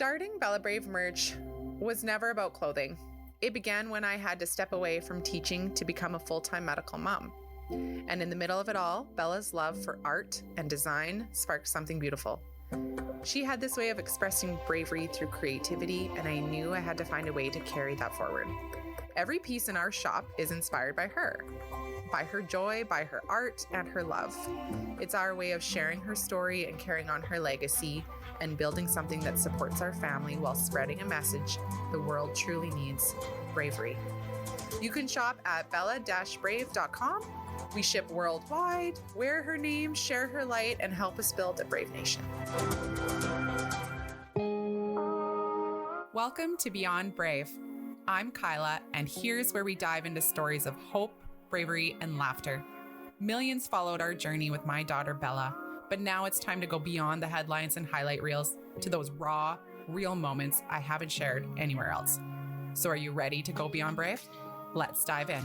Starting Bella Brave merch was never about clothing. It began when I had to step away from teaching to become a full-time medical mom. And in the middle of it all, Bella's love for art and design sparked something beautiful. She had this way of expressing bravery through creativity, and I knew I had to find a way to carry that forward. Every piece in our shop is inspired by her joy, by her art, and her love. It's our way of sharing her story and carrying on her legacy and building something that supports our family while spreading a message the world truly needs: bravery. You can shop at bella-brave.com. We ship worldwide. Wear her name, share her light, and help us build a brave nation. Welcome to Beyond Brave. I'm Kyla, and here's where we dive into stories of hope, bravery, and laughter. Millions followed our journey with my daughter Bella, but now it's time to go beyond the headlines and highlight reels to those raw, real moments I haven't shared anywhere else. So are you ready to go beyond brave? Let's dive in.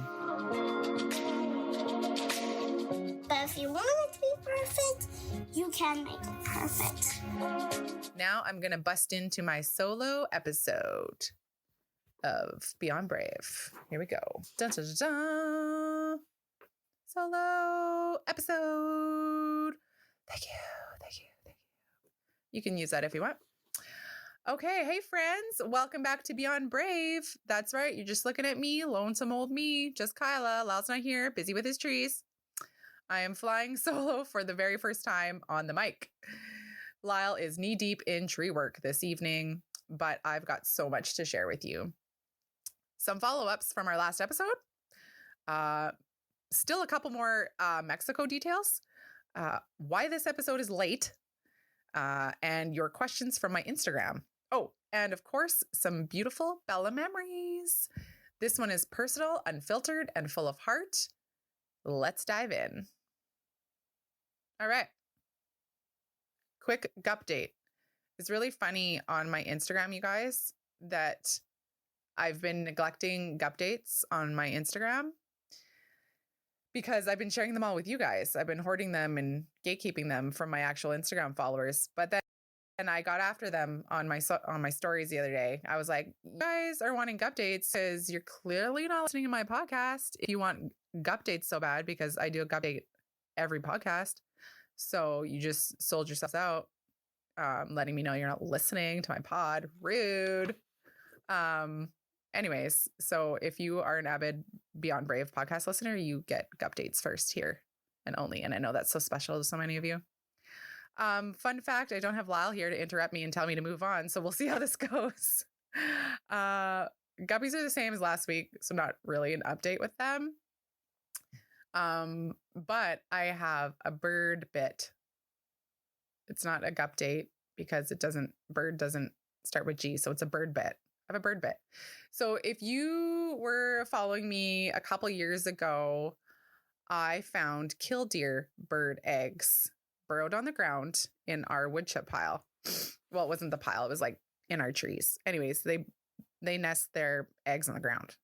But if you want it to be perfect, you can make it perfect. Now I'm going to bust into my solo episode of Beyond Brave. Here we go. Dun, dun, dun, dun. Solo episode. Thank you. You can use that if you want. Okay, hey friends, welcome back to Beyond Brave. That's right, you're just looking at me, lonesome old me, just Kyla. Lyle's not here, busy with his trees. I am flying solo for the very first time on the mic. Lyle is knee deep in tree work this evening, but I've got so much to share with you. Some follow-ups from our last episode. Still a couple more Mexico details. Why this episode is late. And your questions from my Instagram. Oh, and of course, some beautiful Bella memories. This one is personal, unfiltered, and full of heart. Let's dive in. All right. Quick update. It's really funny on my Instagram, you guys, that I've been neglecting updates on my Instagram because I've been sharing them all with you guys. I've been hoarding them and gatekeeping them from my actual Instagram followers. But then I got after them on my stories the other day. I was like, you guys are wanting updates because you're clearly not listening to my podcast. If you want updates so bad, because I do a update every podcast. So you just sold yourselves out, letting me know you're not listening to my pod. Rude. Anyways, so if you are an avid Beyond Brave podcast listener, you get updates first here and only. And I know that's so special to so many of you. Fun fact, I don't have Lyle here to interrupt me and tell me to move on. So we'll see how this goes. Guppies are the same as last week, so not really an update with them. But I have a bird bit. It's not a gupdate because bird doesn't start with G. So it's a bird bit. I have a bird bit. So if you were following me a couple years ago, I found killdeer bird eggs burrowed on the ground in our wood chip pile. Well, it wasn't the pile. It was like in our trees. Anyways, they nest their eggs on the ground.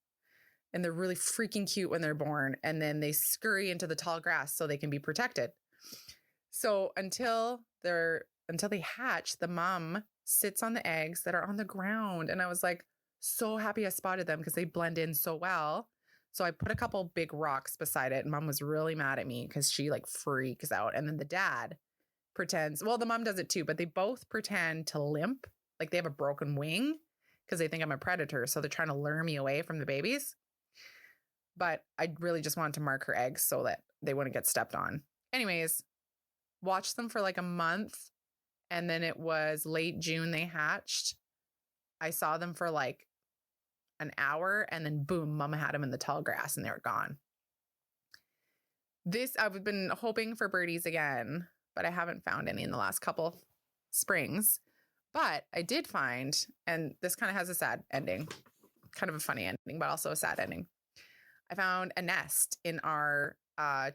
And they're really freaking cute when they're born. And then they scurry into the tall grass so they can be protected. So until they hatch, the mom sits on the eggs that are on the ground. And I was like so happy I spotted them because they blend in so well. So I put a couple big rocks beside it. And mom was really mad at me because she like freaks out. And then the dad pretends, well, the mom does it too, but they both pretend to limp. Like they have a broken wing because they think I'm a predator. So they're trying to lure me away from the babies. But I really just wanted to mark her eggs so that they wouldn't get stepped on. Anyways, watched them for like a month. And then it was late June they hatched. I saw them for like an hour and then boom, mama had them in the tall grass and they were gone. I've been hoping for birdies again, but I haven't found any in the last couple springs. But I did find, and this kind of has a sad ending, kind of a funny ending, but also a sad ending. I found a nest in our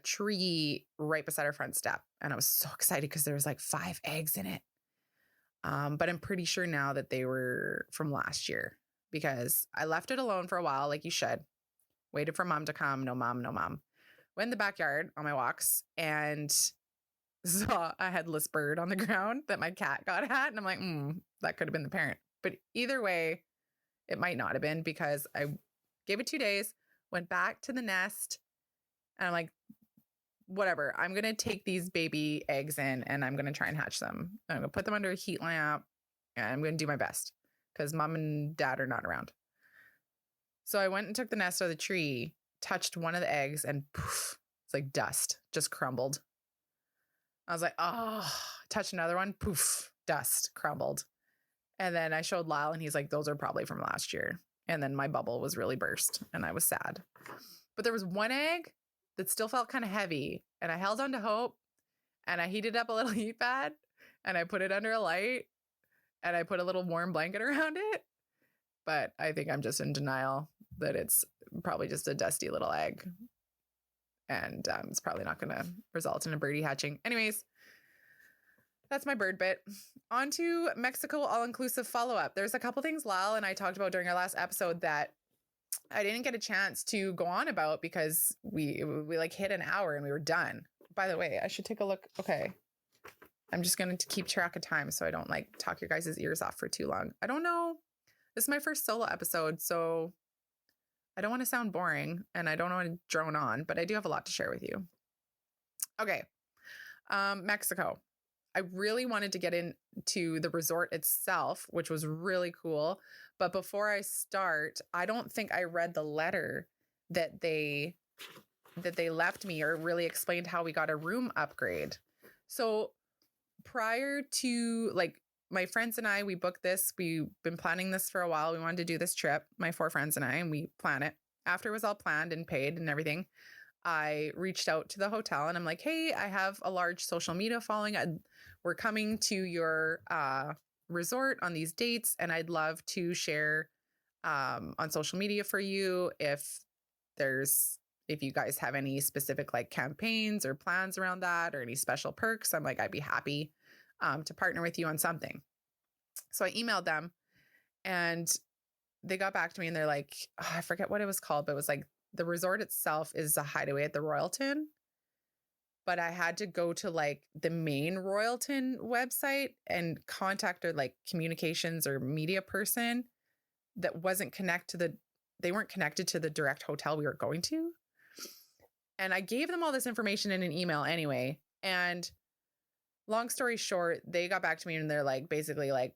tree right beside our front step. And I was so excited because there was like 5 eggs in it. But I'm pretty sure now that they were from last year because I left it alone for a while, like you should. Waited for mom to come. No mom. Went in the backyard on my walks and saw a headless bird on the ground that my cat got at. And I'm like, that could have been the parent. But either way, it might not have been because I gave it 2 days, went back to the nest, and I'm like, whatever, I'm going to take these baby eggs in and I'm going to try and hatch them. I'm going to put them under a heat lamp and I'm going to do my best because mom and dad are not around. So I went and took the nest out of the tree, touched one of the eggs, and poof, it's like dust, just crumbled. I was like, oh, touched another one, poof, dust, crumbled. And then I showed Lyle and he's like, those are probably from last year. And then my bubble was really burst and I was sad. But there was one egg that still felt kind of heavy. And I held on to hope and I heated up a little heat pad and I put it under a light and I put a little warm blanket around it. But I think I'm just in denial that it's probably just a dusty little egg. And it's probably not going to result in a birdie hatching. Anyways, that's my bird bit. On to Mexico all-inclusive follow-up. There's a couple things Lyle and I talked about during our last episode that I didn't get a chance to go on about because we like hit an hour and we were done. By the way, I should take a look. Okay. I'm just going to keep track of time so I don't like talk your guys' ears off for too long. I don't know. This is my first solo episode, so I don't want to sound boring and I don't want to drone on, but I do have a lot to share with you. Okay. Mexico. I really wanted to get into the resort itself, which was really cool. But before I start, I don't think I read the letter that they left me or really explained how we got a room upgrade. So prior to like my friends and I, we booked this. We've been planning this for a while. We wanted to do this trip, my 4 friends and I, and we plan it. After it was all planned and paid and everything, I reached out to the hotel and I'm like, hey, I have a large social media following. We're coming to your resort on these dates and I'd love to share on social media for you if you guys have any specific like campaigns or plans around that or any special perks. I'm like, I'd be happy to partner with you on something. So I emailed them and they got back to me and they're like, oh, I forget what it was called, but it was like the resort itself is a Hideaway at the Royalton. But I had to go to like the main Royalton website and contact their like communications or media person that wasn't they weren't connected to the direct hotel we were going to. And I gave them all this information in an email anyway. And long story short, they got back to me and they're like, basically like,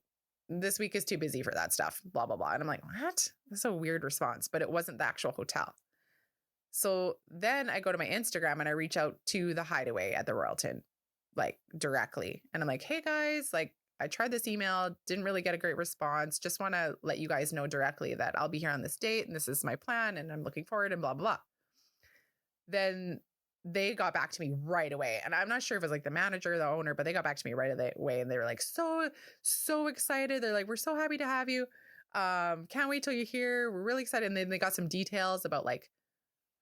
this week is too busy for that stuff, blah, blah, blah. And I'm like, what? That's a weird response, but it wasn't the actual hotel. So then I go to my Instagram and I reach out to the Hideaway at the Royalton, like directly. And I'm like, hey guys, like I tried this email, didn't really get a great response. Just want to let you guys know directly that I'll be here on this date and this is my plan and I'm looking forward and blah, blah, blah. Then they got back to me right away. And I'm not sure if it was like the manager or the owner, but they got back to me right away. And they were like, so excited. They're like, we're so happy to have you. Can't wait till you're here. We're really excited. And then they got some details about like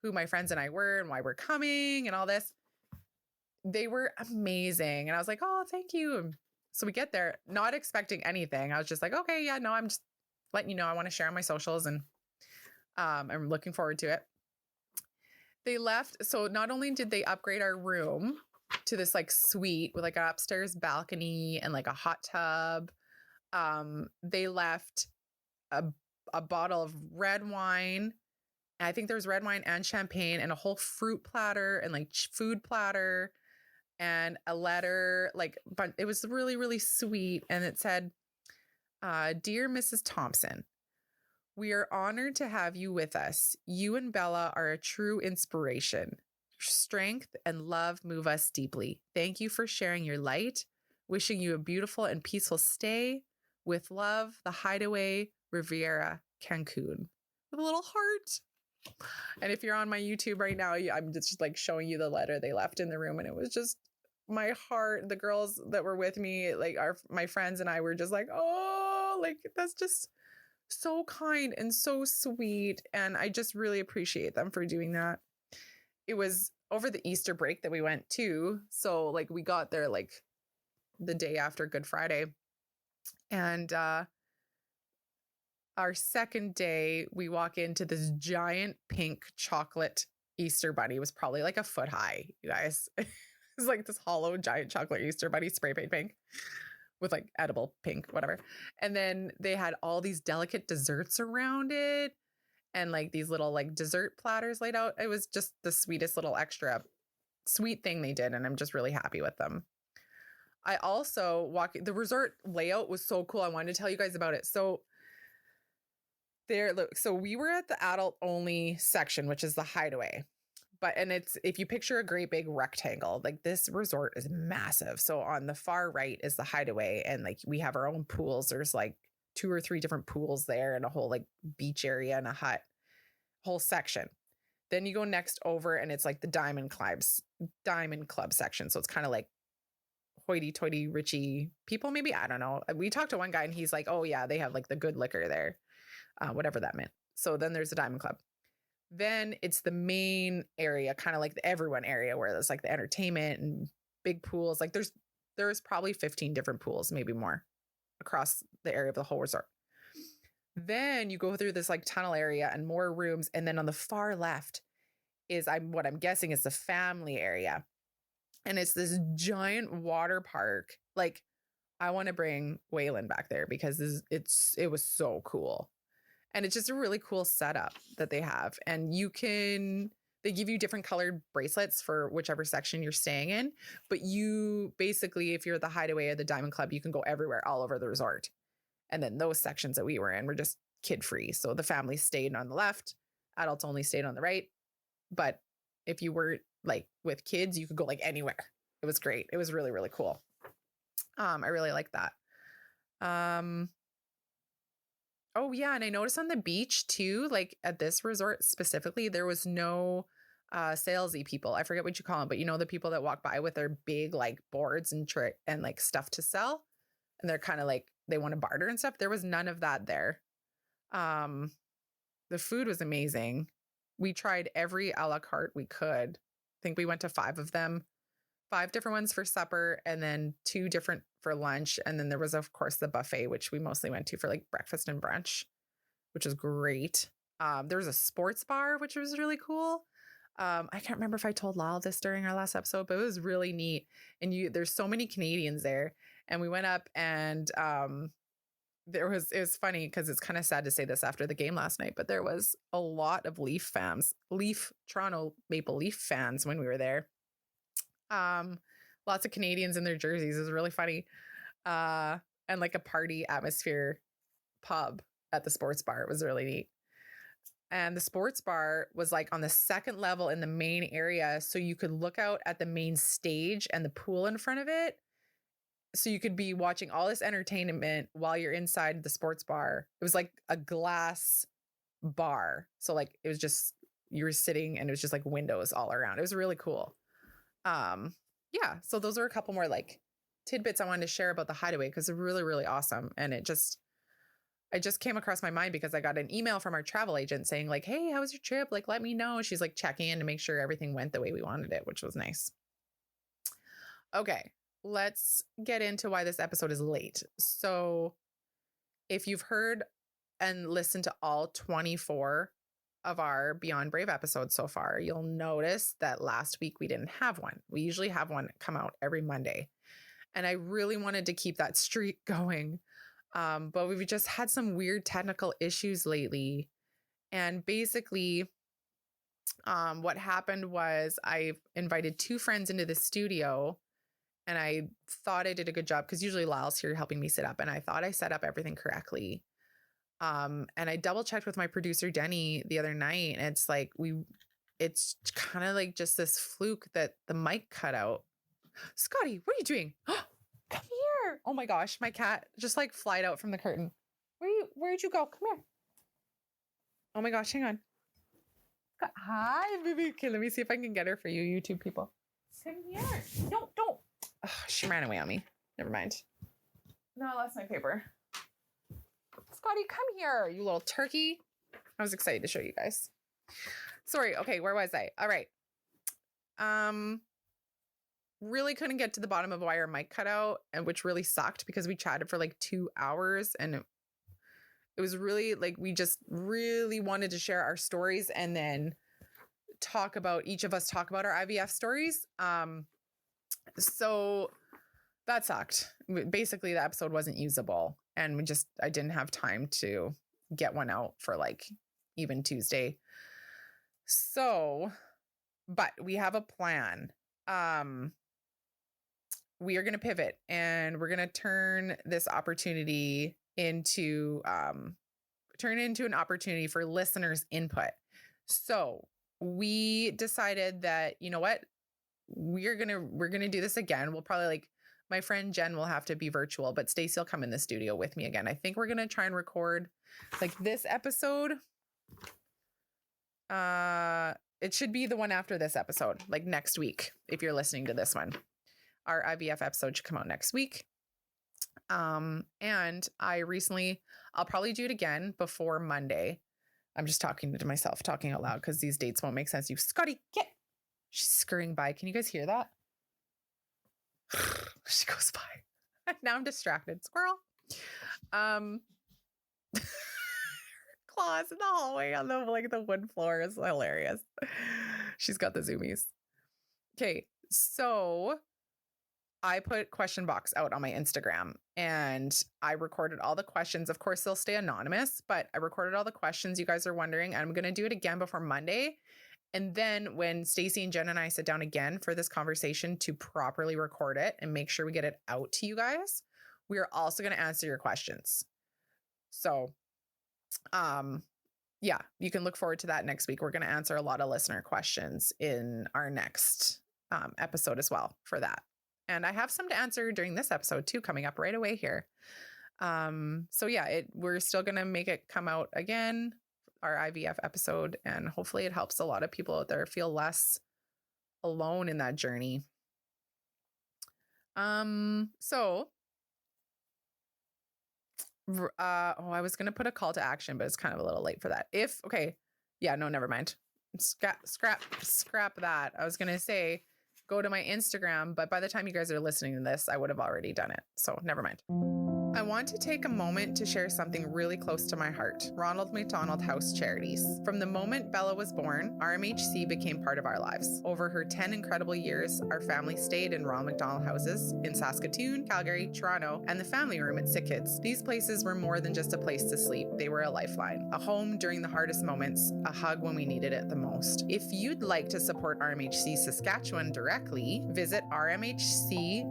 who my friends and I were and why we're coming and all this. They were amazing. And I was like, oh, thank you. So we get there, not expecting anything. I was just like, okay, yeah, no, I'm just letting you know I want to share on my socials and I'm looking forward to it. They left. So not only did they upgrade our room to this like suite with like an upstairs balcony and like a hot tub, they left a bottle of red wine. I think there was red wine and champagne and a whole fruit platter and like food platter and a letter, like, but it was really, really sweet. And it said, Dear Mrs. Thompson, we are honored to have you with us. You and Bella are a true inspiration. Strength and love move us deeply. Thank you for sharing your light. Wishing you a beautiful and peaceful stay. With love, the Hideaway, Riviera, Cancun. With a little heart. And if you're on my YouTube right now, I'm just like showing you the letter they left in the room. And it was just my heart. The girls that were with me, like my friends and I were just like, oh, like that's just so kind and so sweet. And I just really appreciate them for doing that. It was over the Easter break that we went to. So like we got there like the day after Good Friday. And our second day, we walk into this giant pink chocolate Easter bunny. It was probably like a foot high, you guys. It was like this hollow giant chocolate Easter bunny, spray paint pink. with like edible pink, whatever. And then they had all these delicate desserts around it and like these little like dessert platters laid out. It was just the sweetest little extra sweet thing they did. And I'm just really happy with them. I also the resort layout was so cool. I wanted to tell you guys about it. So we were at the adult only section, which is the Hideaway. And it's, if you picture a great big rectangle, like this resort is massive. So on the far right is the Hideaway. And like we have our own pools. There's like 2 or 3 different pools there and a whole like beach area and a hut, whole section. Then you go next over and it's like the Diamond Club section. So it's kind of like hoity-toity, richy people, maybe. I don't know. We talked to one guy and he's like, oh yeah, they have like the good liquor there, whatever that meant. So then there's the Diamond Club. Then it's the main area, kind of like the everyone area where there's like the entertainment and big pools. Like there's probably 15 different pools, maybe more, across the area of the whole resort. Then you go through this like tunnel area and more rooms. And then on the far left is what I'm guessing is the family area. And it's this giant water park. Like I want to bring Waylon back there because it was so cool. And it's just a really cool setup that they have. And they give you different colored bracelets for whichever section you're staying in. But you basically, if you're the Hideaway or the Diamond Club, you can go everywhere, all over the resort. And then those sections that we were in were just kid free. So the family stayed on the left, adults only stayed on the right. But if you were like with kids, you could go like anywhere. It was great. It was really, really cool. I really like that. Oh yeah, and I noticed on the beach too, like at this resort specifically, there was no salesy people. I forget what you call them, but you know the people that walk by with their big like boards and like stuff to sell, and they're kind of like they want to barter and stuff. There was none of that there. The food was amazing. We tried every a la carte we could. I think we went to 5 of them. 5 different ones for supper and then 2 different for lunch. And then there was, of course, the buffet, which we mostly went to for like breakfast and brunch, which was great. There was a sports bar, which was really cool. I can't remember if I told Lyle this during our last episode, but it was really neat. And there's so many Canadians there. And we went up and it was funny because it's kind of sad to say this after the game last night, but there was a lot of Toronto Maple Leaf fans when we were there. Lots of Canadians in their jerseys. It was really funny. And like a party atmosphere pub at the sports bar. It was really neat. And the sports bar was like on the second level in the main area. So you could look out at the main stage and the pool in front of it. So you could be watching all this entertainment while you're inside the sports bar. It was like a glass bar. So like it was just, you were sitting and it was just like windows all around. It was really cool. Yeah, so those are a couple more like tidbits I wanted to share about the Hideaway because they're really, really awesome. And it just came across my mind because I got an email from our travel agent saying like, hey, how was your trip? Like, let me know. She's like checking in to make sure everything went the way we wanted it, which was nice. Okay, let's get into why this episode is late. So if you've heard and listened to all 24 of our Beyond Brave episodes so far, you'll notice that last week we didn't have one. We usually have one come out every Monday. And I really wanted to keep that streak going. But we've just had some weird technical issues lately. And basically, what happened was I invited 2 friends into the studio and I thought I did a good job because usually Lyle's here helping me set up. And I thought I set up everything correctly. And I double checked with my producer, Denny, the other night. And it's like, it's kind of like just this fluke that the mic cut out. Scotty, what are you doing? Come here. Oh my gosh. My cat just like flied out from the curtain. Where'd you go? Come here. Oh my gosh. Hang on. Hi, baby. Okay. Let me see if I can get her for you YouTube people. Come here. No, don't. Oh, she ran away on me. Never mind. No, that's my paper. Scotty, come here, you little turkey. I was excited to show you guys. Sorry. Okay. Where was I? All right. Really couldn't get to the bottom of why our mic cut out, and which really sucked because we chatted for like 2 hours and it was really like, we just really wanted to share our stories and then each of us talk about our IVF stories. So that sucked. Basically, the episode wasn't usable, and I didn't have time to get one out for like even Tuesday. So, but we have a plan. We are going to pivot, and we're going to turn this opportunity into an opportunity for listeners' input. So we decided that, you know what, we're gonna do this again. We'll probably, like, my friend Jen will have to be virtual, but Stacey will come in the studio with me again. I think we're gonna try and record like this episode. It should be the one after this episode, like next week. If you're listening to this one, our IVF episode should come out next week. And I'll probably do it again before Monday. I'm just talking to myself, talking out loud, because these dates won't make sense. You, Scotty, get. She's scurrying by. Can you guys hear that? She goes by. Now I'm distracted. Squirrel. Claws in the hallway on the wood floor is hilarious. She's got the zoomies. Okay, so I put question box out on my Instagram, and I recorded all the questions. Of course, they'll stay anonymous, but I recorded all the questions you guys are wondering, and I'm going to do it again before Monday. And then when Stacey and Jen and I sit down again for this conversation to properly record it and make sure we get it out to you guys, we are also going to answer your questions. So, yeah, you can look forward to that next week. We're going to answer a lot of listener questions in our next episode as well for that. And I have some to answer during this episode too, coming up right away here. So yeah, we're still going to make it come out again, our IVF episode, and hopefully it helps a lot of people out there feel less alone in that journey. So I was going to put a call to action, but it's kind of a little late for that. Never mind. Scrap that. I was going to say, go to my Instagram, but by the time you guys are listening to this, I would have already done it. So never mind. I want to take a moment to share something really close to my heart, Ronald McDonald House Charities. From the moment Bella was born, RMHC became part of our lives. Over her 10 incredible years, our family stayed in Ronald McDonald houses in Saskatoon, Calgary, Toronto, and the family room at Sick Kids. These places were more than just a place to sleep. They were a lifeline, a home during the hardest moments, a hug when we needed it the most. If you'd like to support RMHC Saskatchewan directly, visit rmhcsk.ca.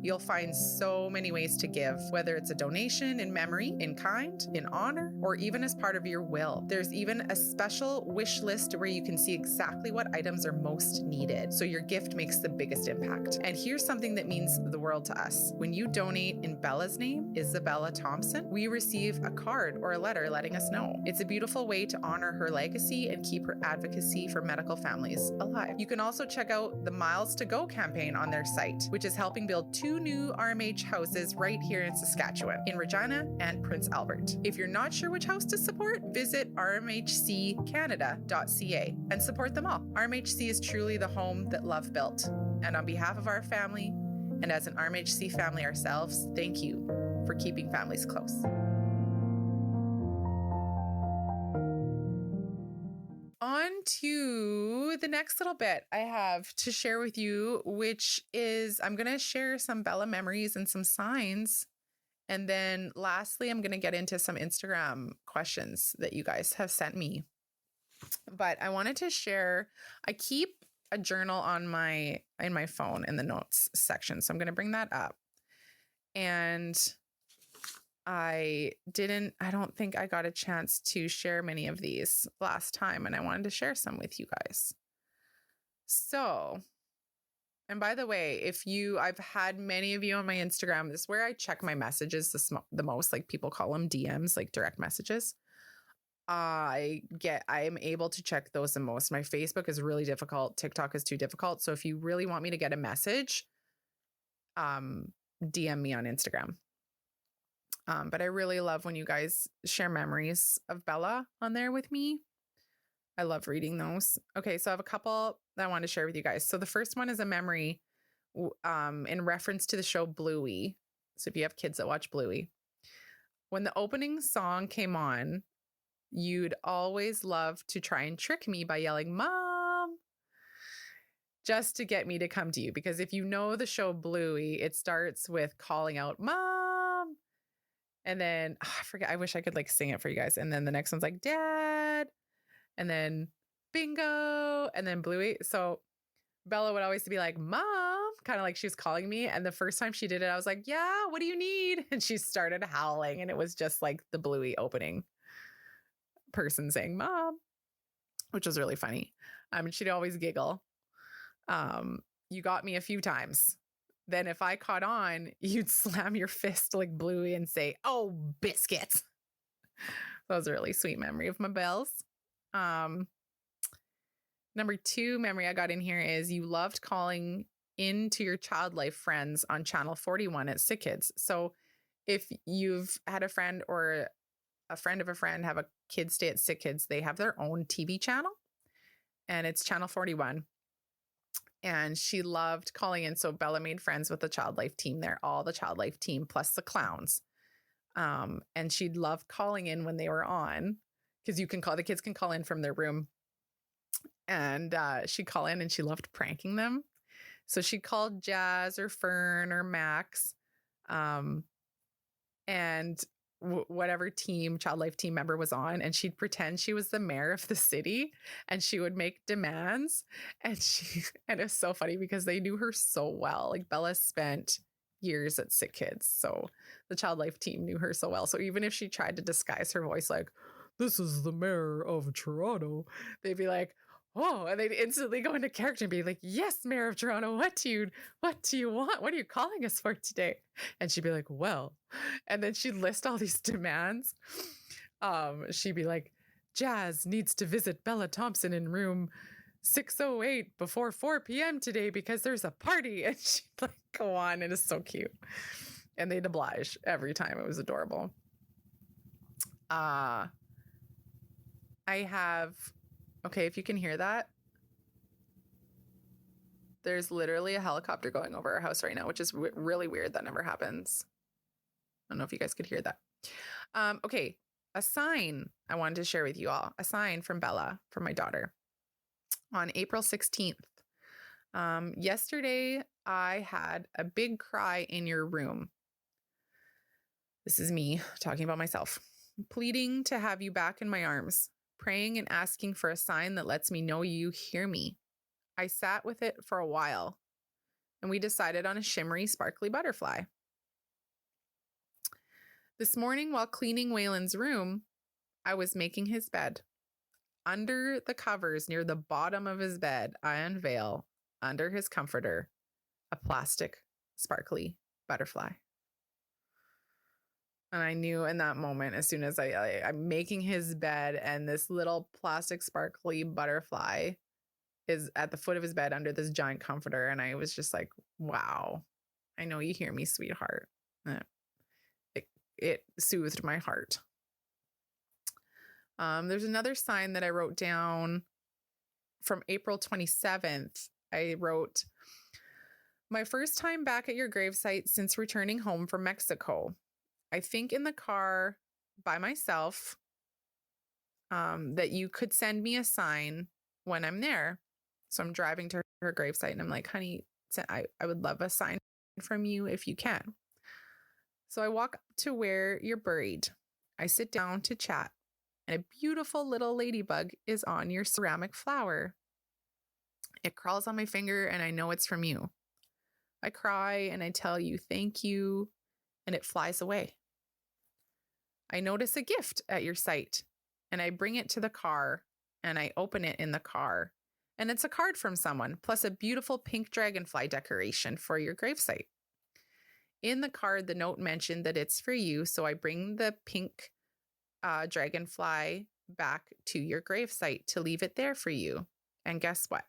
You'll find so many ways to give, whether it's a donation in memory, in kind, in honor, or even as part of your will. There's even a special wish list where you can see exactly what items are most needed, so your gift makes the biggest impact. And here's something that means the world to us. When you donate in Bella's name, Isabella Thompson, we receive a card or a letter letting us know. It's a beautiful way to honor her legacy and keep her advocacy for medical families alive. You can also check out the Miles to Go campaign on their site, which is helping build 2 new RMH houses right here in Saskatchewan, in Regina and Prince Albert. If you're not sure which house to support, visit rmhccanada.ca and support them all. RMHC is truly the home that love built. And on behalf of our family, and as an RMHC family ourselves, thank you for keeping families close. On to the next little bit I have to share with you, which is I'm going to share some Bella memories and some signs. And then lastly, I'm going to get into some Instagram questions that you guys have sent me. But I wanted to share, I keep a journal in my phone in the notes section. So I'm going to bring that up. And I don't think I got a chance to share many of these last time, and I wanted to share some with you guys. So, and by the way, I've had many of you on my Instagram, this is where I check my messages the most, like people call them DMs, like direct messages. I am able to check those the most. My Facebook is really difficult. TikTok is too difficult. So if you really want me to get a message, DM me on Instagram. But I really love when you guys share memories of Bella on there with me. I love reading those. Okay, so I have a couple that I want to share with you guys. So the first one is a memory in reference to the show Bluey. So if you have kids that watch Bluey, when the opening song came on, you'd always love to try and trick me by yelling, "Mom!" just to get me to come to you. Because if you know the show Bluey, it starts with calling out mom. And then I forget, I wish I could like sing it for you guys. And then the next one's like dad. And then bingo. And then Bluey. So Bella would always be like, mom, kind of like she was calling me. And the first time she did it, I was like, yeah, what do you need? And she started howling. And it was just like the Bluey opening person saying mom, which was really funny. And she'd always giggle. You got me a few times. Then if I caught on, you'd slam your fist like Bluey and say, oh, biscuits. That was a really sweet memory of my bells. Number 2 memory I got in here is you loved calling into your child life friends on channel 41 at Sick Kids. So if you've had a friend or a friend of a friend have a kid stay at Sick Kids, they have their own TV channel and it's channel 41. And she loved calling in. So Bella made friends with the child life team there, all the child life team plus the clowns. And she'd love calling in when they were on because the kids can call in from their room. And she'd call in and she loved pranking them. So she called Jazz or Fern or Max and whatever child life team member was on, and she'd pretend she was the mayor of the city and she would make demands. And it was so funny because they knew her so well. Like Bella spent years at Sick Kids. So the child life team knew her so well. So even if she tried to disguise her voice, like, this is the mayor of Toronto, they'd be like, oh, and they'd instantly go into character and be like, yes, Mayor of Toronto, what do you want? What are you calling us for today? And she'd be like, well, and then she'd list all these demands. She'd be like, Jazz needs to visit Bella Thompson in room 608 before 4 p.m. today because there's a party. And she'd like go on, and it's so cute. And they'd oblige every time. It was adorable. I have... Okay, if you can hear that, there's literally a helicopter going over our house right now, which is really weird. That never happens. I don't know if you guys could hear that. Okay, a sign I wanted to share with you all. A sign from Bella, from my daughter, on April 16th. Yesterday, I had a big cry in your room. This is me talking about myself. Pleading to have you back in my arms. Praying and asking for a sign that lets me know you hear me. I sat with it for a while, and we decided on a shimmery, sparkly butterfly. This morning, while cleaning Waylon's room, I was making his bed. Under the covers, near the bottom of his bed, I unveil, under his comforter, a plastic, sparkly butterfly. And I knew in that moment, as soon as I'm making his bed and this little plastic sparkly butterfly is at the foot of his bed under this giant comforter. And I was just like, wow, I know you hear me, sweetheart. It soothed my heart. There's another sign that I wrote down from April 27th. I wrote, my first time back at your gravesite since returning home from Mexico. I think in the car by myself that you could send me a sign when I'm there. So I'm driving to her gravesite and I'm like, honey, I would love a sign from you if you can. So I walk up to where you're buried. I sit down to chat, and a beautiful little ladybug is on your ceramic flower. It crawls on my finger and I know it's from you. I cry and I tell you thank you, and it flies away. I notice a gift at your site and I bring it to the car and I open it in the car, and it's a card from someone plus a beautiful pink dragonfly decoration for your gravesite. In the card, the note mentioned that it's for you, so I bring the pink dragonfly back to your gravesite to leave it there for you. And guess what?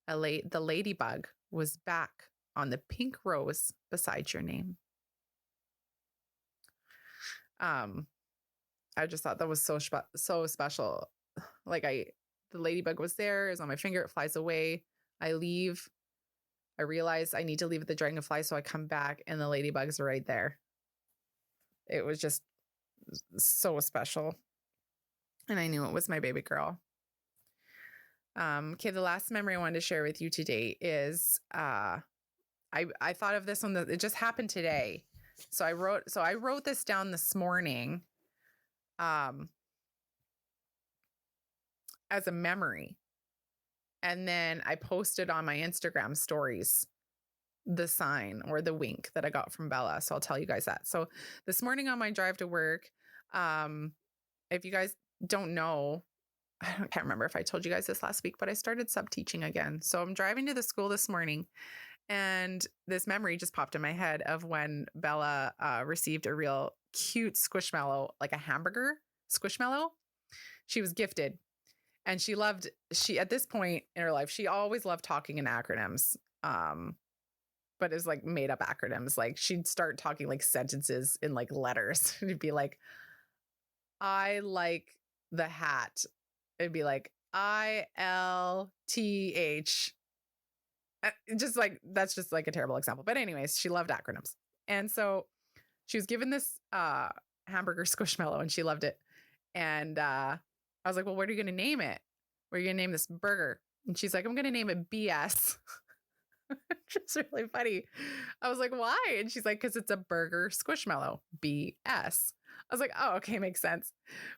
The ladybug was back on the pink rose beside your name. I just thought that was so special. Like the ladybug was there, is on my finger, it flies away. I leave. I realize I need to leave with the dragonfly, so I come back and the ladybugs are right there. It was just so special. And I knew it was my baby girl. Okay, the last memory I wanted to share with you today is I thought of this one that it just happened today. So I wrote this down this morning as a memory. And then I posted on my Instagram stories the sign or the wink that I got from Bella. So I'll tell you guys that. So this morning on my drive to work, if you guys don't know, I can't remember if I told you guys this last week, but I started sub teaching again. So I'm driving to the school this morning and this memory just popped in my head of when Bella received a real cute squishmallow, like a hamburger squishmallow. She was gifted and at this point in her life, she always loved talking in acronyms. But it was like made up acronyms. Like she'd start talking like sentences in like letters. It'd be like, I like the hat. It'd be like ILTH. Just like, that's just like a terrible example. But anyways, she loved acronyms. And so she was given this hamburger squishmallow and she loved it. And I was like, well, what are you going to name it? What are you going to name this burger? And she's like, I'm going to name it BS. It's really funny. I was like, why? And she's like, because it's a burger squishmallow, BS. I was like, oh, okay, makes sense.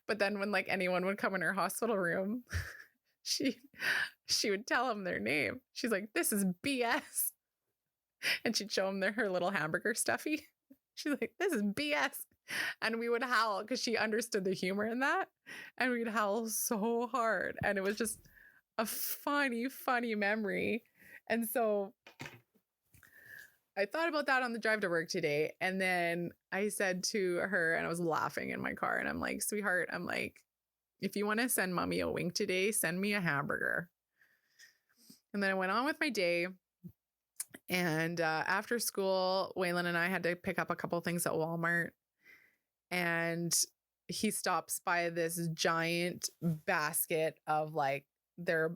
But then when like anyone would come in her hospital room, she would tell them their name. She's like, this is BS. And she'd show them her little hamburger stuffy. She's like, this is BS. And we would howl because she understood the humor in that. And we'd howl so hard. And it was just a funny, funny memory. And so I thought about that on the drive to work today. And then I said to her, and I was laughing in my car, and I'm like, sweetheart, I'm like, if you want to send mommy a wink today, send me a hamburger. And then I went on with my day. And after school, Waylon and I had to pick up a couple things at Walmart. And he stops by this giant basket of like their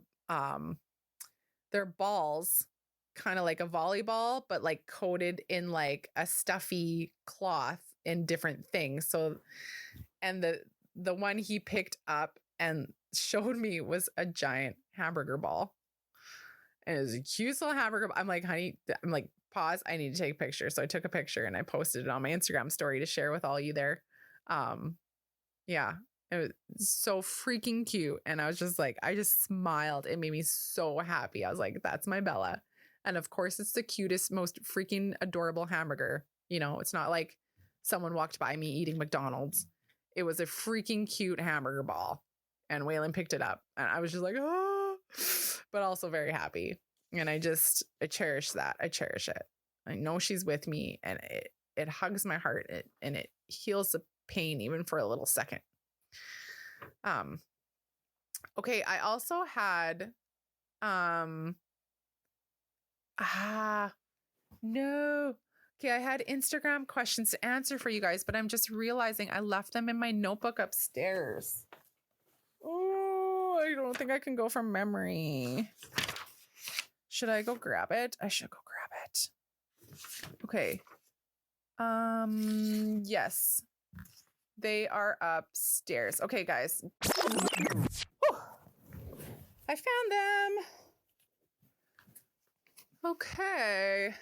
balls, kind of like a volleyball, but like coated in like a stuffy cloth in different things. So, and the one he picked up and showed me was a giant hamburger ball. And it was a cute little hamburger. I'm like, honey, I'm like, pause. I need to take a picture. So I took a picture and I posted it on my Instagram story to share with all you there. Yeah, it was so freaking cute. And I was just like, I just smiled. It made me so happy. I was like, that's my Bella. And of course, it's the cutest, most freaking adorable hamburger. You know, it's not like someone walked by me eating McDonald's. It was a freaking cute hamburger ball. And Waylon picked it up. And I was just like, oh, but also very happy. And I cherish that. I cherish it. I know she's with me and it hugs my heart and it heals the pain even for a little second. Okay, I also had no. Okay, I had Instagram questions to answer for you guys, but I'm just realizing I left them in my notebook upstairs. Oh, I don't think I can go from memory. Should I go grab it? I should go grab it. Okay. Yes. They are upstairs. Okay, guys. Whew. I found them. Okay.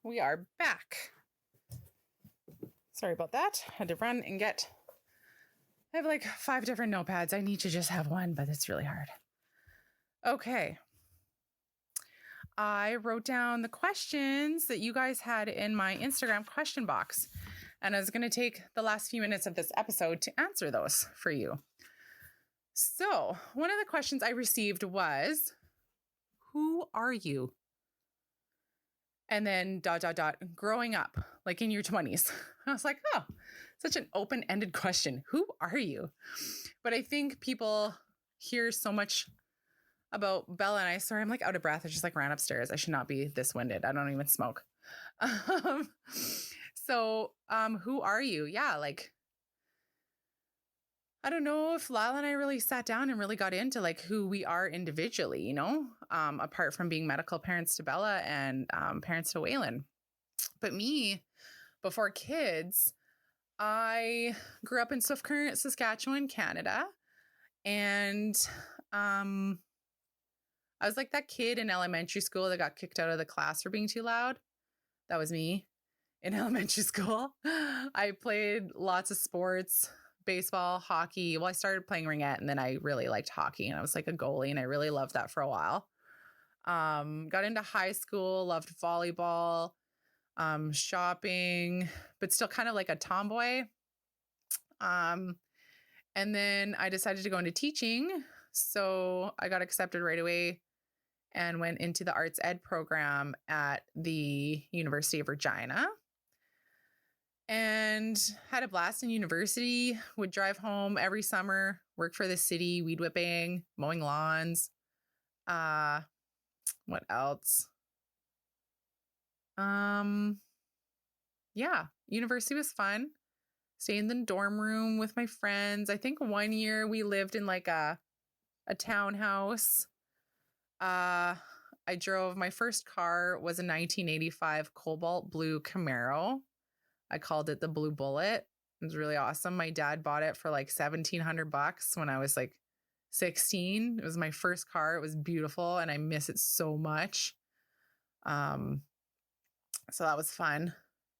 We are back. Sorry about that. Had to run and get... I have like 5 different notepads. I need to just have one, but it's really hard. Okay. I wrote down the questions that you guys had in my Instagram question box. And I was going to take the last few minutes of this episode to answer those for you. So one of the questions I received was, who are you? And then ... growing up, like in your 20s. I was like, oh, such an open-ended question. Who are you? But I think people hear so much about Bella and I. Sorry, I'm like out of breath. I just like ran upstairs. I should not be this winded. I don't even smoke. So who are you? Yeah, like, I don't know if Lila and I really sat down and really got into like who we are individually, you know, apart from being medical parents to Bella and parents to Waylon. But me, before kids, I grew up in Swift Current, Saskatchewan, Canada. And I was like that kid in elementary school that got kicked out of the class for being too loud. That was me in elementary school. I played lots of sports, baseball, hockey. Well, I started playing ringette and then I really liked hockey and I was like a goalie and I really loved that for a while. Got into high school, loved volleyball, shopping, but still kind of like a tomboy. And then I decided to go into teaching. So I got accepted right away and went into the arts ed program at the University of Regina and had a blast in university, would drive home every summer, work for the city, weed whipping, mowing lawns. What else? Yeah, university was fun. Stay in the dorm room with my friends. I think one year we lived in like a townhouse. I drove, my first car was a 1985 cobalt blue Camaro. I called it the Blue Bullet. It was really awesome. My dad bought it for like $1,700 when I was like 16. It was my first car. It was beautiful and I miss it so much. So that was fun,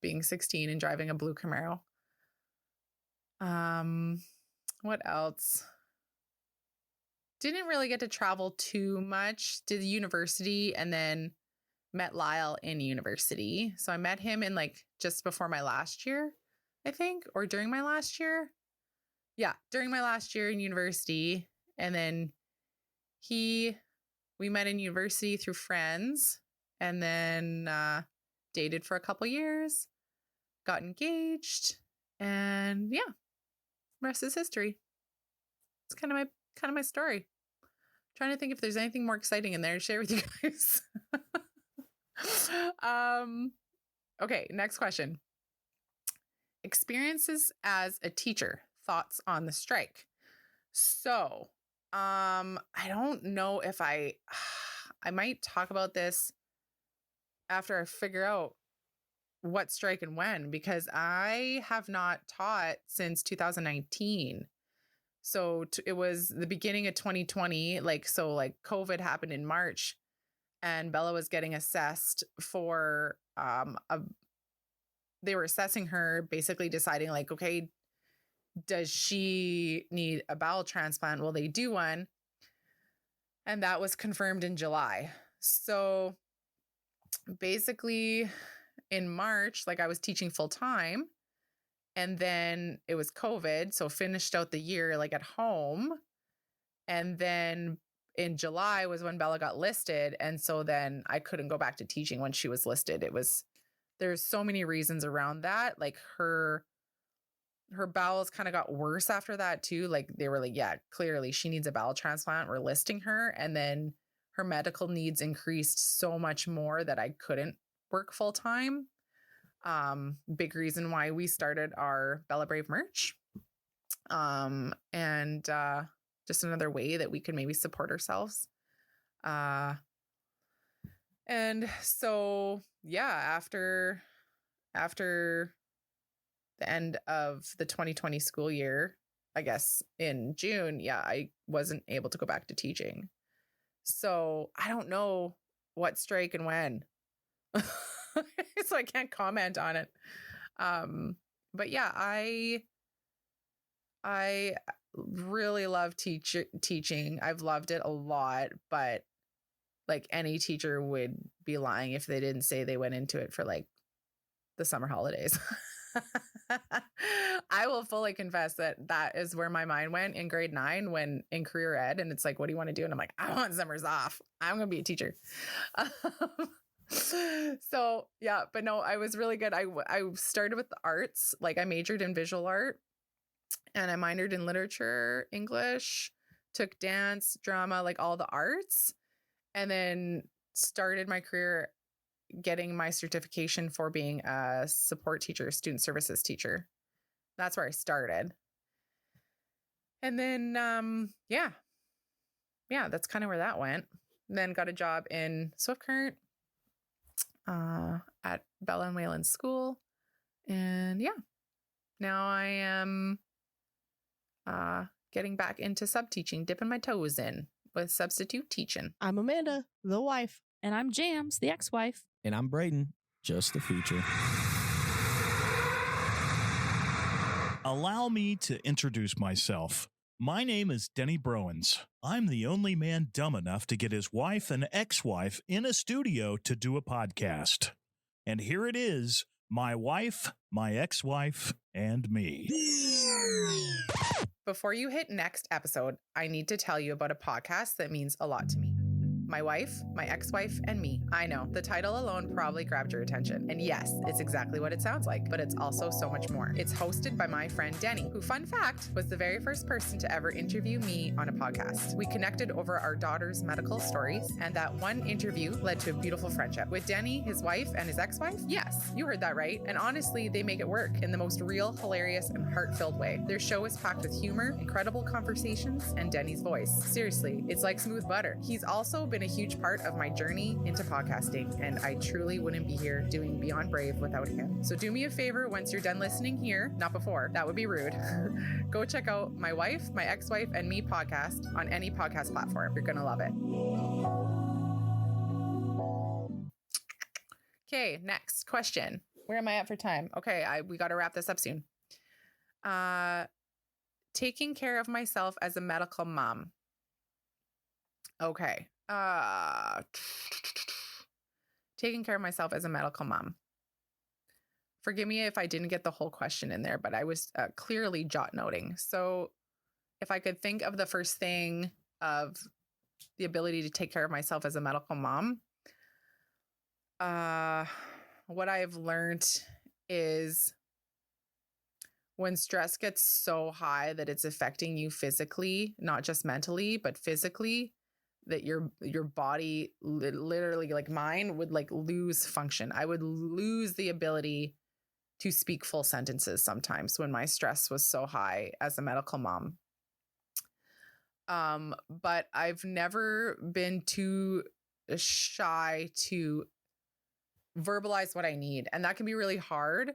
being 16 and driving a blue Camaro. What else? Didn't really get to travel too much. Did the university and then met Lyle in university. So I met him in like just before my last year, I think, or during my last year. Yeah, during my last year in university. And then we met in university through friends and then dated for a couple years, got engaged, and yeah, rest is history. It's kind of my story. Trying to think if there's anything more exciting in there to share with you guys. Okay, next question. Experiences as a teacher, thoughts on the strike. So, I don't know if I might talk about this after I figure out what strike and when, because I have not taught since 2019. So it was the beginning of 2020, like COVID happened in March and Bella was getting assessed for, they were assessing her, basically deciding like, okay, does she need a bowel transplant? Will they do one? And that was confirmed in July. So basically in March, like I was teaching full time and then it was COVID. So finished out the year like at home. And then in July was when Bella got listed. And so then I couldn't go back to teaching when she was listed. There's so many reasons around that. Like her bowels kind of got worse after that too. Like they were like, yeah, clearly she needs a bowel transplant. We're listing her. And then her medical needs increased so much more that I couldn't work full time. Big reason why we started our Bella Brave merch. And just another way that we could maybe support ourselves. And so, yeah, after the end of the 2020 school year, I guess in June, yeah, I wasn't able to go back to teaching. So I don't know what strike and when. So I can't comment on it. But yeah, I really love teaching. I've loved it a lot, but like any teacher would be lying if they didn't say they went into it for like the summer holidays. I will fully confess that is where my mind went in grade 9 when in career ed. And it's like, what do you want to do? And I'm like, I want summers off. I'm going to be a teacher. So yeah, but no, I was really good. I started with the arts. Like I majored in visual art and I minored in literature, English, took dance, drama, like all the arts, and then started my career getting my certification for being a support teacher, student services teacher. That's where I started. And then, yeah, that's kind of where that went. Then got a job in Swift Current at Bella and Wayland School. And yeah, now I am getting back into sub teaching, dipping my toes in. with Substitute Teaching. I'm Amanda, the wife. And I'm Jams, the ex-wife. And I'm Braden, just the feature. Allow me to introduce myself. My name is Denny Browens. I'm the only man dumb enough to get his wife and ex-wife in a studio to do a podcast. And here it is, my wife, my ex-wife, and me. Before you hit next episode, I need to tell you about a podcast that means a lot to me. My wife, my ex-wife, and me. I know, the title alone probably grabbed your attention. And yes, it's exactly what it sounds like, but it's also so much more. It's hosted by my friend Denny, who, fun fact, was the very first person to ever interview me on a podcast. We connected over our daughter's medical stories, and that one interview led to a beautiful friendship. With Denny, his wife, and his ex-wife? Yes, you heard that right. And honestly, they make it work in the most real, hilarious, and heart-filled way. Their show is packed with humor, incredible conversations, and Denny's voice. Seriously, it's like smooth butter. He's also been a huge part of my journey into podcasting, and I truly wouldn't be here doing Beyond Brave without him. So do me a favor once you're done listening here, not before, that would be rude. Go check out my wife, my ex-wife, and me podcast on any podcast platform. You're gonna love it. Okay, next question. Where am I at for time? Okay, we got to wrap this up soon. Taking care of myself as a medical mom. Okay. Taking care of myself as a medical mom. Forgive me if I didn't get the whole question in there, but I was clearly jot noting. So if I could think of the first thing of the ability to take care of myself as a medical mom, what I've learned is when stress gets so high that it's affecting you physically, not just mentally, but physically, that your body literally, like mine, would like lose function. I would lose the ability to speak full sentences sometimes when my stress was so high as a medical mom. But I've never been too shy to verbalize what I need. And that can be really hard,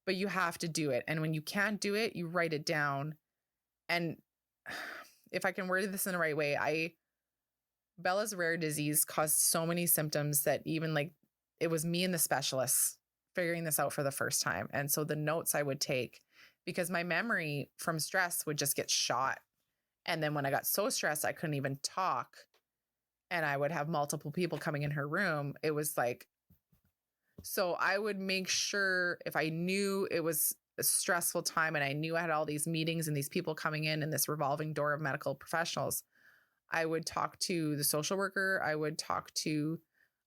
but you have to do it. And when you can't do it, you write it down. And if I can word this in the right way, Bella's rare disease caused so many symptoms that even like it was me and the specialists figuring this out for the first time. And so the notes I would take, because my memory from stress would just get shot. And then when I got so stressed, I couldn't even talk. And I would have multiple people coming in her room. It was like, so I would make sure if I knew it was a stressful time and I knew I had all these meetings and these people coming in this revolving door of medical professionals, I would talk to the social worker. I would talk to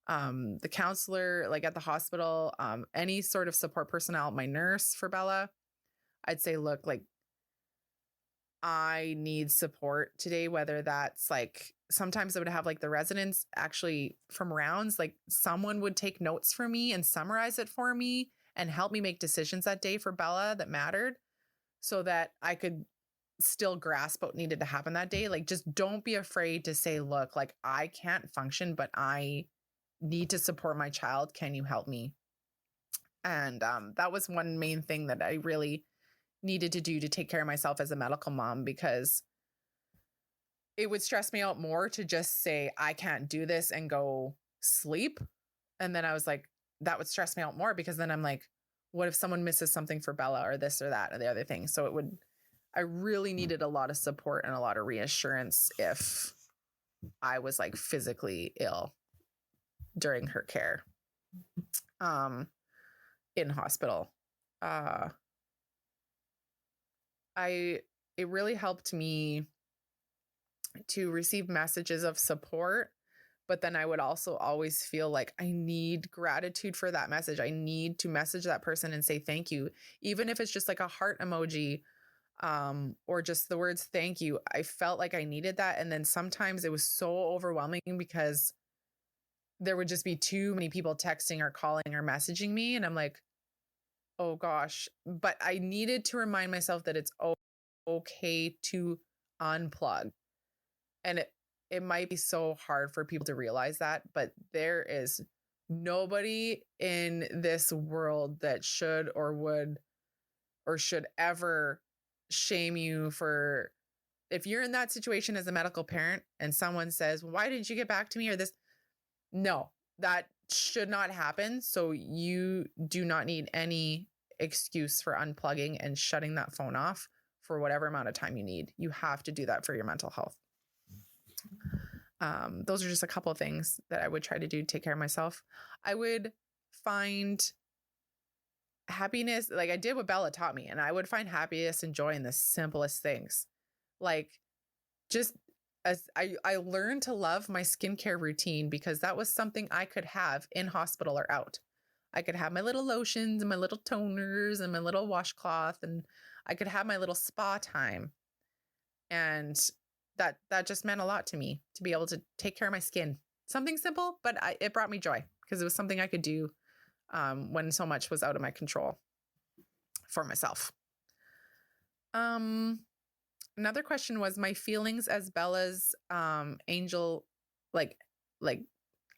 the counselor, like at the hospital, any sort of support personnel, my nurse for Bella. I'd say, look, like I need support today, whether that's like, sometimes I would have like the residents actually from rounds, like someone would take notes for me and summarize it for me and help me make decisions that day for Bella that mattered so that I could still grasp what needed to happen that day. Like, just don't be afraid to say, look, like I can't function, but I need to support my child. Can you help me? And that was one main thing that I really needed to do to take care of myself as a medical mom, because it would stress me out more to just say, I can't do this and go sleep. And then I was like, that would stress me out more, because then I'm like, what if someone misses something for Bella or this or that or the other thing? So I really needed a lot of support and a lot of reassurance if I was like physically ill during her care in hospital. It really helped me to receive messages of support, but then I would also always feel like I need gratitude for that message. I need to message that person and say thank you, even if it's just like a heart emoji or just the words thank you. I felt like I needed that. And then sometimes it was so overwhelming because there would just be too many people texting or calling or messaging me. And I'm like, oh gosh, but I needed to remind myself that it's okay to unplug. And it might be so hard for people to realize that, but there is nobody in this world that should or would or should ever shame you for if you're in that situation as a medical parent and someone says, why didn't you get back to me or this? No, that should not happen. So you do not need any excuse for unplugging and shutting that phone off for whatever amount of time you need. You have to do that for your mental health. Those are just a couple of things that I would try to do to take care of myself. I would find happiness, like I did what Bella taught me, and I would find happiness and joy in the simplest things. Like just as I learned to love my skincare routine because that was something I could have in hospital or out. I could have my little lotions and my little toners and my little washcloth, and I could have my little spa time. And that just meant a lot to me to be able to take care of my skin. Something simple, but it brought me joy because it was something I could do when so much was out of my control for myself. Another question was my feelings as Bella's angel, like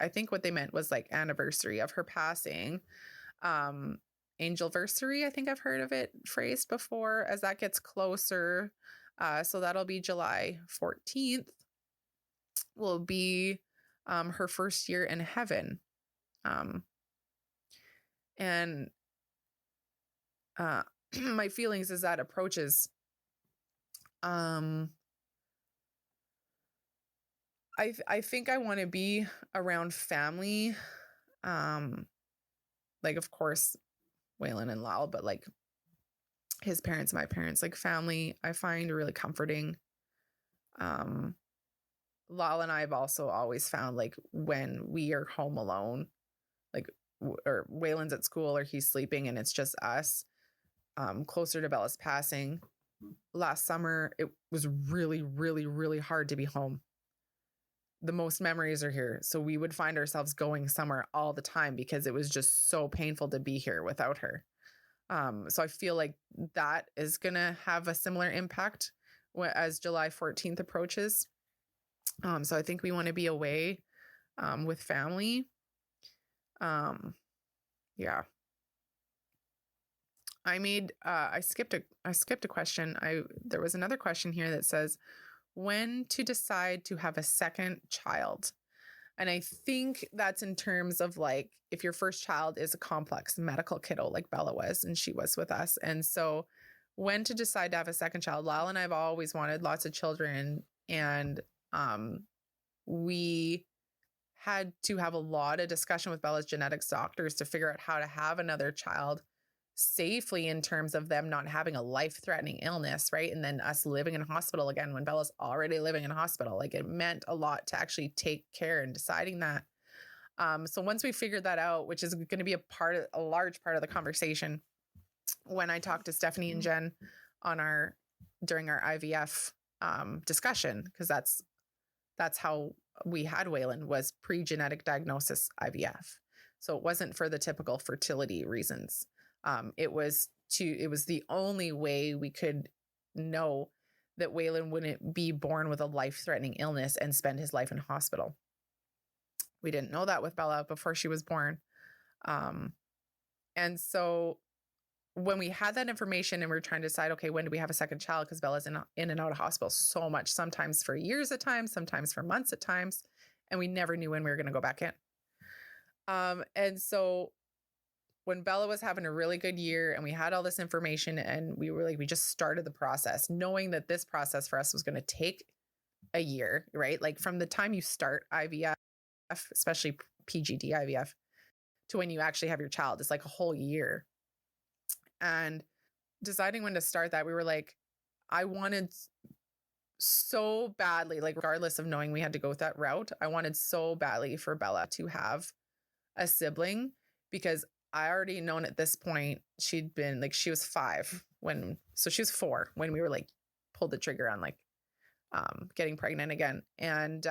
I think what they meant was like anniversary of her passing. Angelversary, I think I've heard of it phrased before, as that gets closer. So that'll be July 14th will be her first year in heaven. And my feelings as that approaches, I think I want to be around family. Like of course, Waylon and Lyle, but like his parents, my parents, like family, I find really comforting. Lyle and I have also always found like when we are home alone, like or Waylon's at school or he's sleeping and it's just us, closer to Bella's passing last summer, it was really, really, really hard to be home. The most memories are here. So we would find ourselves going somewhere all the time because it was just so painful to be here without her. So I feel like that is going to have a similar impact as July 14th approaches. So I think we want to be away with family. Yeah. I skipped a question. There was another question here that says when to decide to have a second child. And I think that's in terms of like, if your first child is a complex medical kiddo like Bella was, and she was with us. And so when to decide to have a second child, Lyle and I have always wanted lots of children. And we had to have a lot of discussion with Bella's genetics doctors to figure out how to have another child safely in terms of them not having a life-threatening illness, right? And then us living in a hospital again when Bella's already living in a hospital. Like it meant a lot to actually take care in deciding that. So once we figured that out, which is going to be a large part of the conversation when I talked to Stephanie and Jen during our IVF discussion, because that's how we had Waylon, was pre-genetic diagnosis IVF. So it wasn't for the typical fertility reasons. It was the only way we could know that Waylon wouldn't be born with a life-threatening illness and spend his life in hospital. We didn't know that with Bella before she was born. And so when we had that information and we were trying to decide, okay, when do we have a second child? Because Bella's in and out of hospital so much, sometimes for years at times, sometimes for months at times. And we never knew when we were going to go back in. And so when Bella was having a really good year and we had all this information and we were like, we just started the process knowing that this process for us was going to take a year, right? Like from the time you start IVF, especially PGD IVF, to when you actually have your child, it's like a whole year. And deciding when to start that, we were like, I wanted so badly, like regardless of knowing we had to go with that route, I wanted so badly for Bella to have a sibling because I already known at this point she'd been like, she was 5 so she was 4 when we were like pulled the trigger on like getting pregnant again. And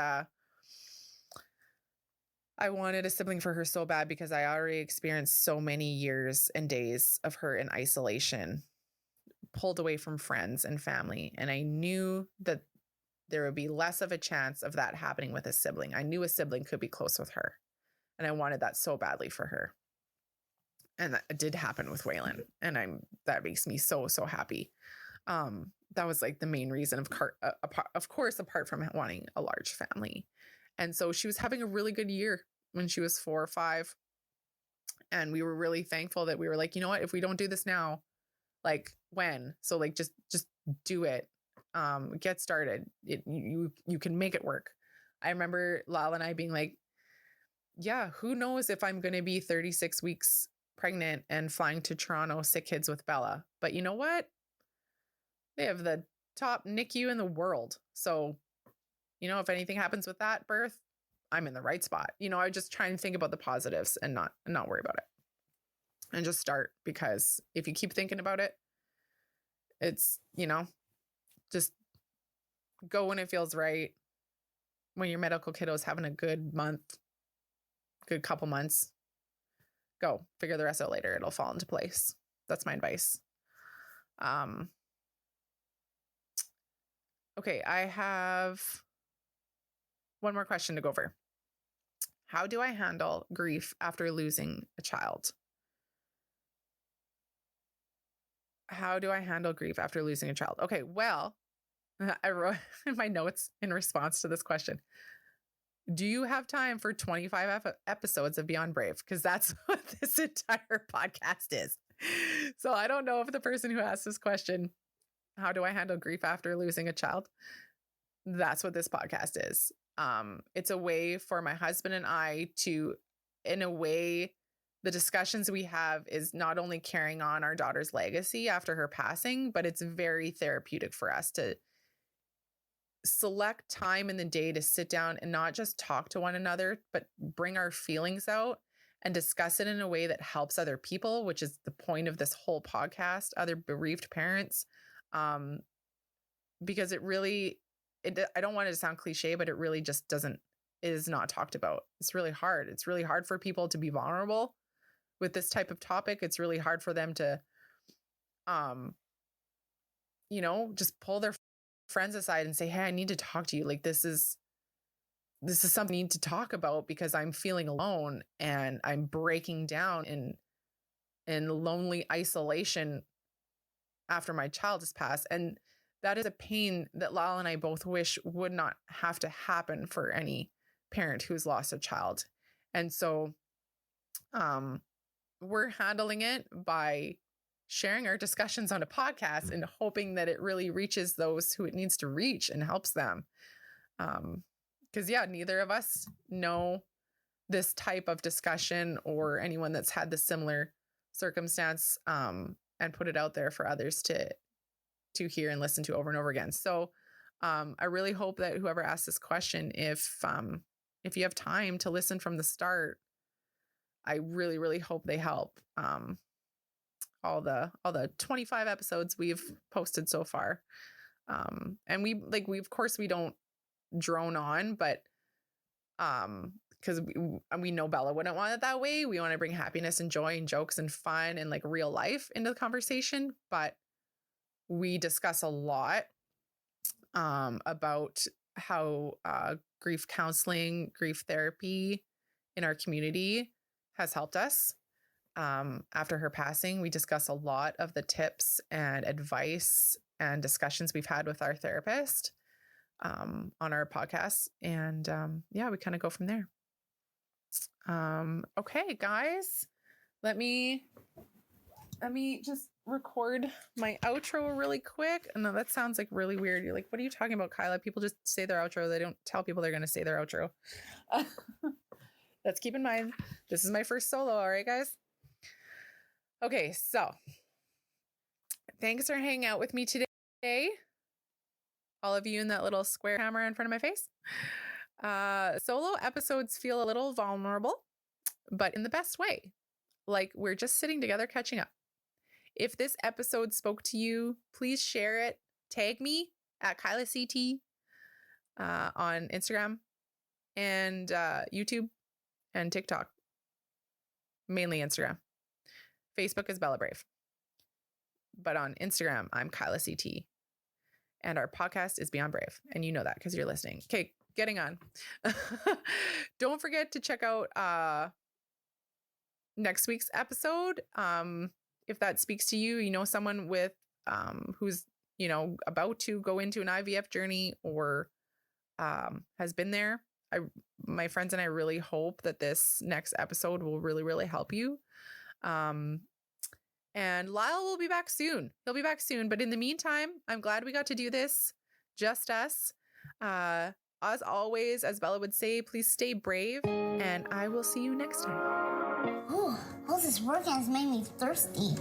I wanted a sibling for her so bad because I already experienced so many years and days of her in isolation, pulled away from friends and family. And I knew that there would be less of a chance of that happening with a sibling. I knew a sibling could be close with her. And I wanted that so badly for her. And that did happen with Waylon. And that makes me so, so happy. That was like the main reason of course, apart from wanting a large family. And so she was having a really good year when she was 4 or 5. And we were really thankful that we were like, you know what, if we don't do this now, like when? So like, just do it. Get started. You can make it work. I remember Lala and I being like, yeah, who knows if I'm going to be 36 weeks pregnant and flying to Toronto, sick kids with Bella. But you know what? They have the top NICU in the world. So, you know, if anything happens with that birth, I'm in the right spot. You know, I just try and think about the positives and not worry about it. And just start, because if you keep thinking about it, it's, you know, just go when it feels right. When your medical kiddo's having a good couple months, go figure the rest out later. It'll fall into place. That's my advice. Okay, I have one more question to go over. How do I handle grief after losing a child? How do I handle grief after losing a child? Okay, well, I wrote in my notes in response to this question, do you have time for 25 episodes of Beyond Brave? Because that's what this entire podcast is. So I don't know if the person who asked this question, how do I handle grief after losing a child? That's what this podcast is. It's a way for my husband and I to, in a way, the discussions we have is not only carrying on our daughter's legacy after her passing, but it's very therapeutic for us to select time in the day to sit down and not just talk to one another, but bring our feelings out and discuss it in a way that helps other people, which is the point of this whole podcast, other bereaved parents. Because it really, I don't want it to sound cliche, but it really just is not talked about. It's really hard. It's really hard for people to be vulnerable with this type of topic. It's really hard for them to, you know, just pull their friends aside and say, hey, I need to talk to you. Like, this is something I need to talk about because I'm feeling alone and I'm breaking down in lonely isolation after my child has passed. And that is a pain that Lala and I both wish would not have to happen for any parent who's lost a child. And so, we're handling it by sharing our discussions on a podcast and hoping that it really reaches those who it needs to reach and helps them. Because neither of us know this type of discussion or anyone that's had the similar circumstance, and put it out there for others to hear and listen to over and over again. So I really hope that whoever asked this question, if you have time to listen from the start, I really, really hope they help. All the 25 episodes we've posted so far. And we of course we don't drone on, but because we know Bella wouldn't want it that way. We want to bring happiness and joy and jokes and fun and like real life into the conversation. But we discuss a lot about how grief counseling, grief therapy in our community has helped us. After her passing, we discuss a lot of the tips and advice and discussions we've had with our therapist on our podcast. And we kind of go from there. Okay, guys, let me just record my outro really quick. No, that sounds like really weird. You're like, what are you talking about, Kyla? People just say their outro. They don't tell people they're going to say their outro. Let's keep in mind, this is my first solo. All right, guys. Okay, so thanks for hanging out with me today. All of you in that little square camera in front of my face. Solo episodes feel a little vulnerable, but in the best way. Like we're just sitting together catching up. If this episode spoke to you, please share it. Tag me at KylaCT on Instagram and YouTube and TikTok. Mainly Instagram. Facebook is Bella Brave. But on Instagram, I'm KylaCT. And our podcast is Beyond Brave. And you know that because you're listening. Okay, getting on. Don't forget to check out next week's episode. If that speaks to you, you know someone with who's about to go into an IVF journey or has been there, my friends and I really hope that this next episode will really, really help you. And Lyle will be back soon. He'll be back soon. But in the meantime, I'm glad we got to do this. Just us. As always, as Bella would say, please stay brave. And I will see you next time. Oh, all this work has made me thirsty.